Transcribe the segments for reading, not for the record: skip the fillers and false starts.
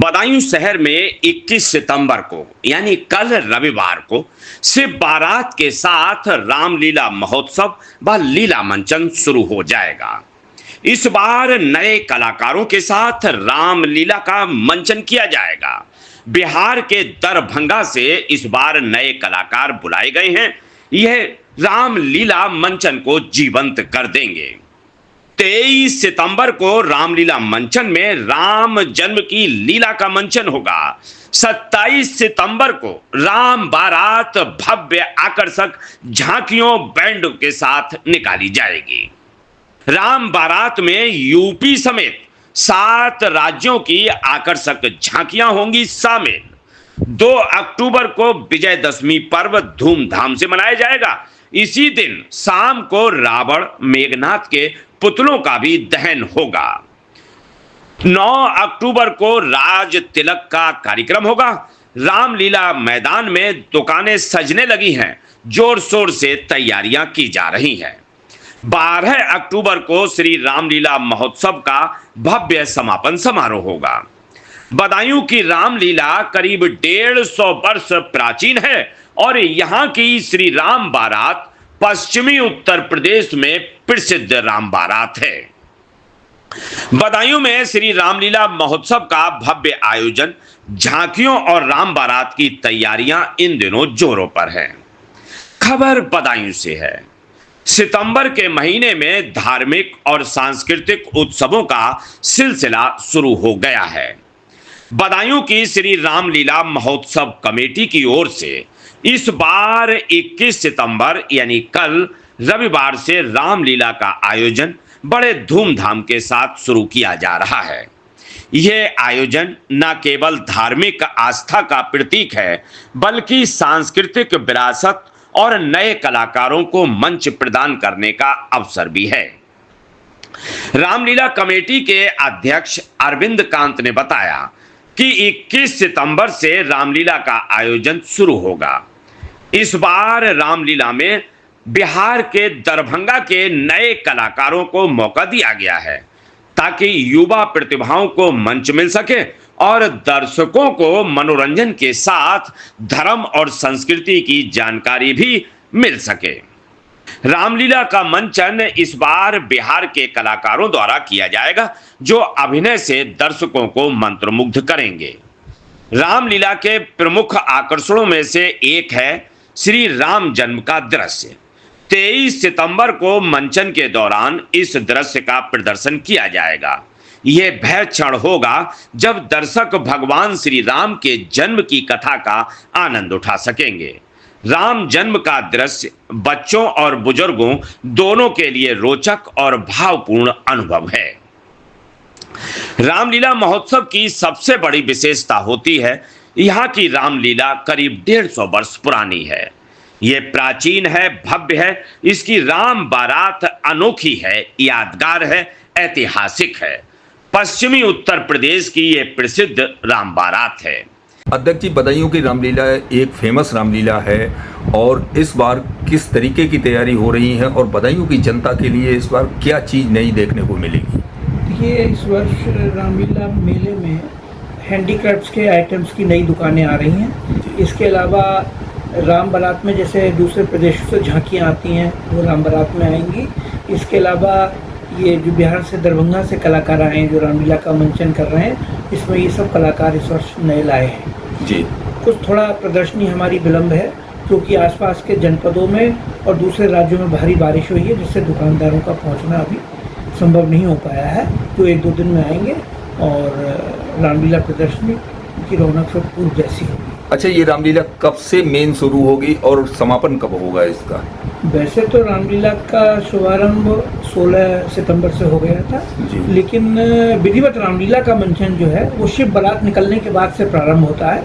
बदायूं शहर में 21 सितंबर को यानी कल रविवार को शिव बारात के साथ रामलीला महोत्सव व लीला मंचन शुरू हो जाएगा। इस बार नए कलाकारों के साथ रामलीला का मंचन किया जाएगा। बिहार के दरभंगा से इस बार नए कलाकार बुलाए गए हैं। यह रामलीला मंचन को जीवंत कर देंगे। 23 सितंबर को रामलीला मंचन में राम जन्म की लीला का मंचन होगा। 27 सितंबर को राम बारात भव्य आकर्षक झांकियों बैंड के साथ निकाली जाएगी। राम बारात में यूपी समेत 7 राज्यों की आकर्षक झांकियां होंगी शामिल। 2 अक्टूबर को विजयदशमी पर्व धूमधाम से मनाया जाएगा। इसी दिन शाम को रावण मेघनाथ के पुतलों का भी दहन होगा। 9 अक्टूबर को राज तिलक का कार्यक्रम होगा। रामलीला मैदान में दुकानें सजने लगी हैं। जोर शोर से तैयारियां की जा रही हैं। 12 अक्टूबर को श्री रामलीला महोत्सव का भव्य समापन समारोह होगा। बदायूं की रामलीला करीब 150 वर्ष प्राचीन है और यहाँ की श्री राम बारात पश्चिमी उत्तर प्रदेश में प्रसिद्ध राम बारात है। बदायूं में श्री रामलीला महोत्सव का भव्य आयोजन, झांकियों और राम बारात की तैयारियां इन दिनों जोरों पर हैं। खबर बदायूं से है। सितंबर के महीने में धार्मिक और सांस्कृतिक उत्सवों का सिलसिला शुरू हो गया है। बदायूं की श्री रामलीला महोत्सव कमेटी की ओर से इस बार 21 सितंबर यानी कल रविवार से रामलीला का आयोजन बड़े धूमधाम के साथ शुरू किया जा रहा है। यह आयोजन न केवल धार्मिक आस्था का प्रतीक है, बल्कि सांस्कृतिक विरासत और नए कलाकारों को मंच प्रदान करने का अवसर भी है। रामलीला कमेटी के अध्यक्ष अरविंद कांत ने बताया कि 21 सितंबर से रामलीला का आयोजन शुरू होगा। इस बार रामलीला में बिहार के दरभंगा के नए कलाकारों को मौका दिया गया है ताकि युवा प्रतिभाओं को मंच मिल सके और दर्शकों को मनोरंजन के साथ धर्म और संस्कृति की जानकारी भी मिल सके। रामलीला का मंचन इस बार बिहार के कलाकारों द्वारा किया जाएगा, जो अभिनय से दर्शकों को मंत्रमुग्ध करेंगे। रामलीला के प्रमुख आकर्षणों में से एक है श्री राम जन्म का दृश्य। 23 सितंबर को मंचन के दौरान इस दृश्य का प्रदर्शन किया जाएगा। यह वह क्षण होगा जब दर्शक भगवान श्री राम के जन्म की कथा का आनंद उठा सकेंगे। राम जन्म का दृश्य बच्चों और बुजुर्गों दोनों के लिए रोचक और भावपूर्ण अनुभव है। रामलीला महोत्सव की सबसे बड़ी विशेषता होती है यहाँ की रामलीला करीब 150 वर्ष पुरानी है। ये प्राचीन है, भव्य है। इसकी राम बारात अनोखी है, यादगार है, ऐतिहासिक है। पश्चिमी उत्तर प्रदेश की ये प्रसिद्ध राम बारात है। अध्यक्ष जी, बदायूं की रामलीला एक फेमस रामलीला है और इस बार किस तरीके की तैयारी हो रही है और बदायूं की जनता के लिए इस बार क्या चीज़ नई देखने को मिलेगी? देखिए, इस वर्ष रामलीला मेले में हैंडीक्राफ्ट्स के आइटम्स की नई दुकानें आ रही हैं। इसके अलावा राम बारात में जैसे दूसरे प्रदेशों से झांकियाँ आती हैं, वो राम बारात में आएंगी। इसके अलावा ये जो बिहार से दरभंगा से कलाकार आए हैं जो रामलीला का मंचन कर रहे हैं, इसमें ये सब कलाकार इस वर्ष नए लाए हैं जी। कुछ थोड़ा प्रदर्शनी हमारी विलम्ब है क्योंकि आसपास के जनपदों में और दूसरे राज्यों में भारी बारिश हुई है, जिससे दुकानदारों का पहुंचना अभी संभव नहीं हो पाया है। तो 1-2 दिन में आएंगे और रामलीला प्रदर्शनी की रौनक फिर पूर्व जैसी होगी। अच्छा, ये रामलीला कब से मेन शुरू होगी और समापन कब होगा इसका? वैसे तो रामलीला का शुभारंभ 16 सितंबर से हो गया था, लेकिन विधिवत रामलीला का मंचन जो है वो शिव बारात निकलने के बाद से प्रारंभ होता है,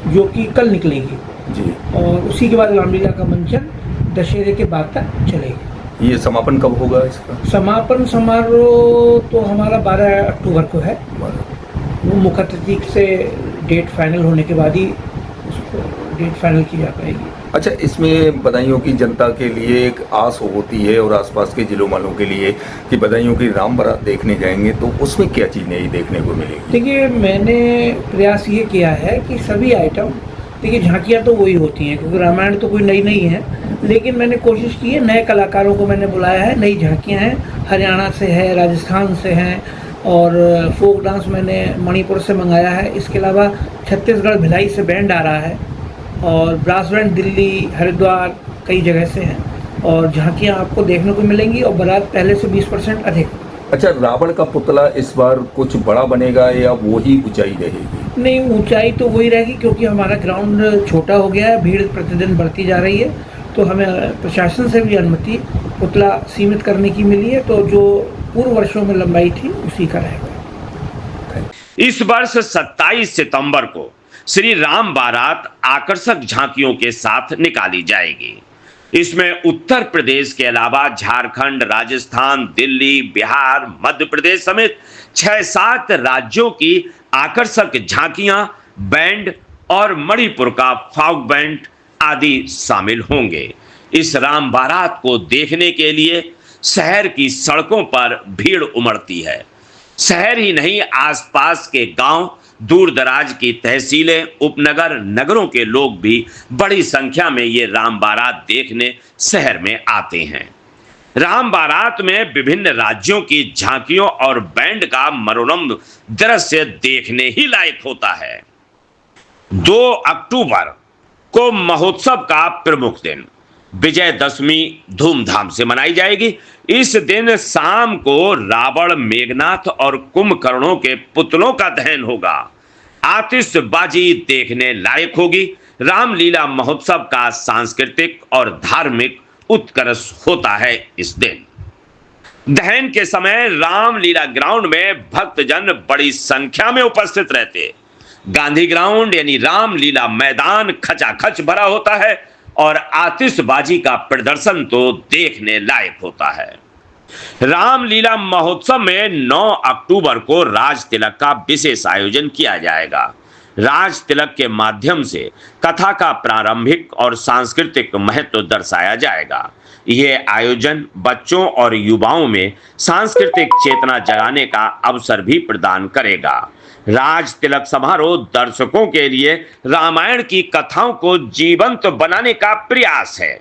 जो कि कल निकलेगी जी। और उसी के बाद रामलीला का मंचन दशहरे के बाद तक चलेगी। ये समापन कब होगा इसका? समापन समारोह तो हमारा 12 अक्टूबर को है। वो मुख्य तिथि से डेट फाइनल होने के बाद ही उसको डेट फाइनल की जा पाएगी। अच्छा, इसमें बदायूं की जनता के लिए एक आस होती है और आसपास के जिलों वालों के लिए कि बदायूं की राम बारात देखने जाएंगे तो उसमें क्या चीज़ नई देखने को मिलेगी? देखिए, मैंने प्रयास ये किया है कि सभी आइटम, देखिए झांकियाँ तो वही होती हैं क्योंकि रामायण तो कोई नई नहीं है, लेकिन मैंने कोशिश की है, नए कलाकारों को मैंने बुलाया है, नई झांकियाँ हैं, हरियाणा से है, राजस्थान से हैं और फोक डांस मैंने मणिपुर से मंगाया है। इसके अलावा छत्तीसगढ़ भिलाई से बैंड आ रहा है और ब्रास बैंड दिल्ली, हरिद्वार कई जगह से हैं और झांकियाँ आपको देखने को मिलेंगी और बारात पहले से 20% अधिक। अच्छा, रावण का पुतला इस बार कुछ बड़ा बनेगा या वही ऊंचाई रहेगी? नहीं, ऊंचाई तो वही रहेगी क्योंकि हमारा ग्राउंड छोटा हो गया है, भीड़ प्रतिदिन बढ़ती जा रही है, तो हमें प्रशासन से भी अनुमति पुतला सीमित करने की मिली है, तो जो पूर्व वर्षों में लंबाई थी उसी का रहेगा। इस वर्ष 27 सितंबर को श्री राम बारात आकर्षक झांकियों के साथ निकाली जाएगी। इसमें उत्तर प्रदेश के अलावा झारखंड, राजस्थान, दिल्ली, बिहार, मध्य प्रदेश समेत 6-7 राज्यों की आकर्षक झांकियां, बैंड और मणिपुर का फॉक बैंड आदि शामिल होंगे। इस राम बारात को देखने के लिए शहर की सड़कों पर भीड़ उमड़ती है। शहर ही नहीं, आसपास के गांव, दूर दराज की तहसीलें, उपनगर, नगरों के लोग भी बड़ी संख्या में ये राम बारात देखने शहर में आते हैं। राम बारात में विभिन्न राज्यों की झांकियों और बैंड का मनोरम दृश्य देखने ही लायक होता है। 2 अक्टूबर को महोत्सव का प्रमुख दिन विजयदशमी धूमधाम से मनाई जाएगी। इस दिन शाम को रावण, मेघनाथ और कुंभकर्णों के पुतलों का दहन होगा। आतिशबाजी देखने लायक होगी। रामलीला महोत्सव का सांस्कृतिक और धार्मिक उत्कर्ष होता है। इस दिन दहन के समय रामलीला ग्राउंड में भक्तजन बड़ी संख्या में उपस्थित रहते। गांधी ग्राउंड यानी रामलीला मैदान खचाखच भरा होता है और आतिशबाजी का प्रदर्शन तो देखने लायक होता है। रामलीला महोत्सव में 9 अक्टूबर को राज तिलक का विशेष आयोजन किया जाएगा। राज तिलक के माध्यम से कथा का प्रारंभिक और सांस्कृतिक महत्व दर्शाया जाएगा। यह आयोजन बच्चों और युवाओं में सांस्कृतिक चेतना जगाने का अवसर भी प्रदान करेगा। राज तिलक समारोह दर्शकों के लिए रामायण की कथाओं को जीवंत बनाने का प्रयास है।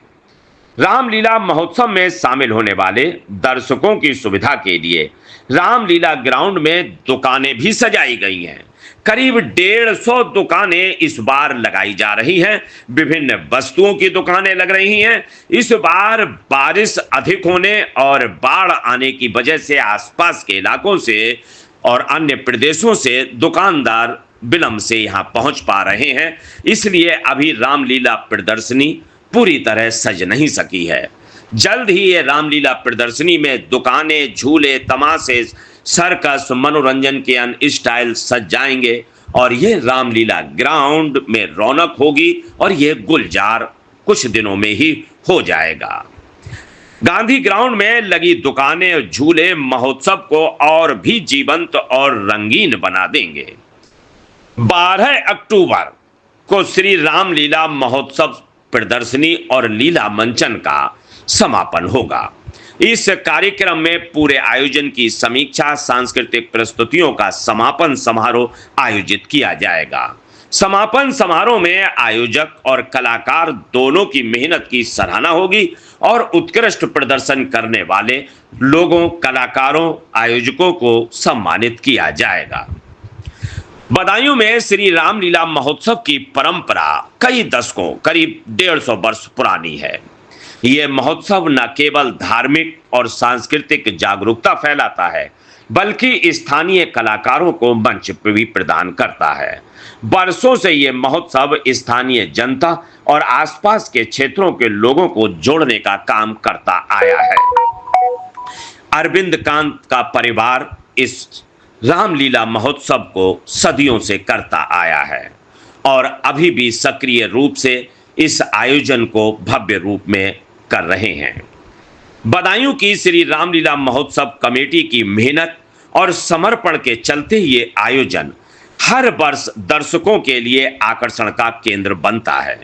रामलीला महोत्सव में शामिल होने वाले दर्शकों की सुविधा के लिए रामलीला ग्राउंड में दुकानें भी सजाई गई हैं। करीब 150 दुकानें इस बार लगाई जा रही हैं। विभिन्न वस्तुओं की दुकानें लग रही हैं। इस बार बारिश अधिक होने और बाढ़ आने की वजह से आसपास के इलाकों से और अन्य प्रदेशों से दुकानदार विलंब से यहां पहुंच पा रहे हैं, इसलिए अभी रामलीला प्रदर्शनी पूरी तरह सज नहीं सकी है। जल्द ही ये रामलीला प्रदर्शनी में दुकानें, झूले, तमाशे, सर्कस, मनोरंजन के अन्य स्टाइल सज जाएंगे और ये रामलीला ग्राउंड में रौनक होगी और ये गुलजार कुछ दिनों में ही हो जाएगा। गांधी ग्राउंड में लगी दुकानें और झूले महोत्सव को और भी जीवंत और रंगीन बना देंगे। 12 अक्टूबर को श्री रामलीला महोत्सव प्रदर्शनी और लीला मंचन का समापन होगा। इस कार्यक्रम में पूरे आयोजन की समीक्षा, सांस्कृतिक प्रस्तुतियों का समापन समारोह आयोजित किया जाएगा। समापन समारोह में आयोजक और कलाकार दोनों की मेहनत की सराहना होगी और उत्कृष्ट प्रदर्शन करने वाले लोगों, कलाकारों, आयोजकों को सम्मानित किया जाएगा। बदायूं में श्री रामलीला महोत्सव की परंपरा कई दशकों, करीब 150 वर्ष पुरानी है। यह महोत्सव न केवल धार्मिक और सांस्कृतिक जागरूकता फैलाता है, बल्कि स्थानीय कलाकारों को मंच भी प्रदान करता है। वर्षों से यह महोत्सव स्थानीय जनता और आसपास के क्षेत्रों के लोगों को जोड़ने का काम करता आया है। अरविंद कांत का परिवार इस रामलीला महोत्सव को सदियों से करता आया है और अभी भी सक्रिय रूप से इस आयोजन को भव्य रूप में कर रहे हैं। बदायूं की श्री रामलीला महोत्सव कमेटी की मेहनत और समर्पण के चलते ये आयोजन हर वर्ष दर्शकों के लिए आकर्षण का केंद्र बनता है।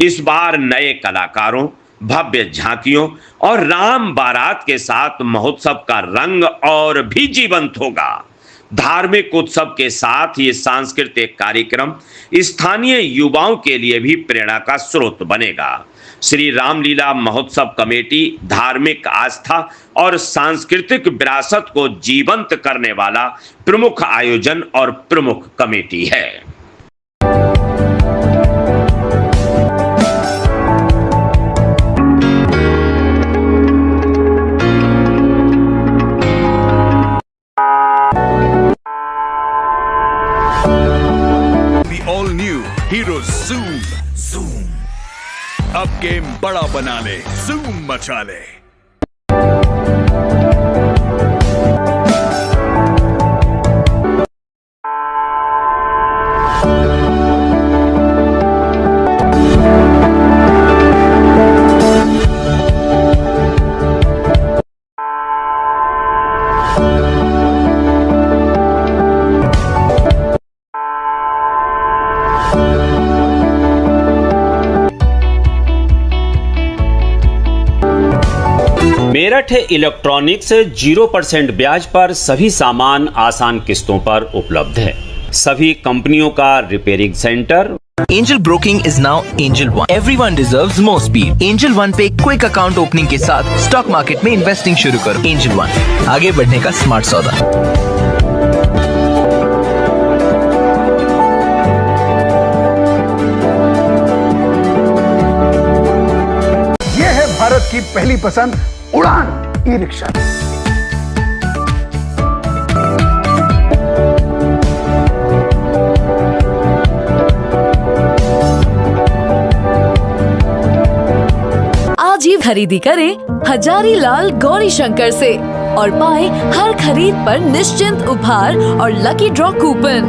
इस बार नए कलाकारों, भव्य झांकियों और राम बारात के साथ महोत्सव का रंग और भी जीवंत होगा। धार्मिक उत्सव के साथ ये सांस्कृतिक कार्यक्रम स्थानीय युवाओं के लिए भी प्रेरणा का स्रोत बनेगा। श्री रामलीला महोत्सव कमेटी धार्मिक आस्था और सांस्कृतिक विरासत को जीवंत करने वाला प्रमुख आयोजन और प्रमुख कमेटी है। The all new Hero Zoom. अब गेम बड़ा बना ले, Zoom मचा ले। मेरठ इलेक्ट्रॉनिक्स 0% ब्याज पर सभी सामान आसान किस्तों पर उपलब्ध है। सभी कंपनियों का repairing centre. Angel Broking is now Angel One. Everyone deserves more speed. Angel One पे क्विक अकाउंट ओपनिंग के साथ स्टॉक मार्केट में इन्वेस्टिंग शुरू करो। Angel One, आगे बढ़ने का स्मार्ट सौदा। ये है भारत की पहली पसंद उड़ान ई-रिक्शा। आज ही खरीदी करें हजारीलाल गौरी शंकर से और पाए हर खरीद पर निश्चिंत उपहार और lucky draw coupon.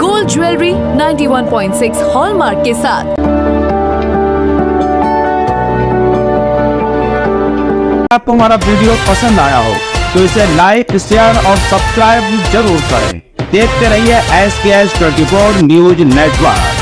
Gold jewellery 91.6 hallmark के साथ। आपको हमारा वीडियो पसंद आया हो तो इसे लाइक, शेयर और सब्सक्राइब जरूर करें। देखते रहिए SKS 24 न्यूज नेटवर्क।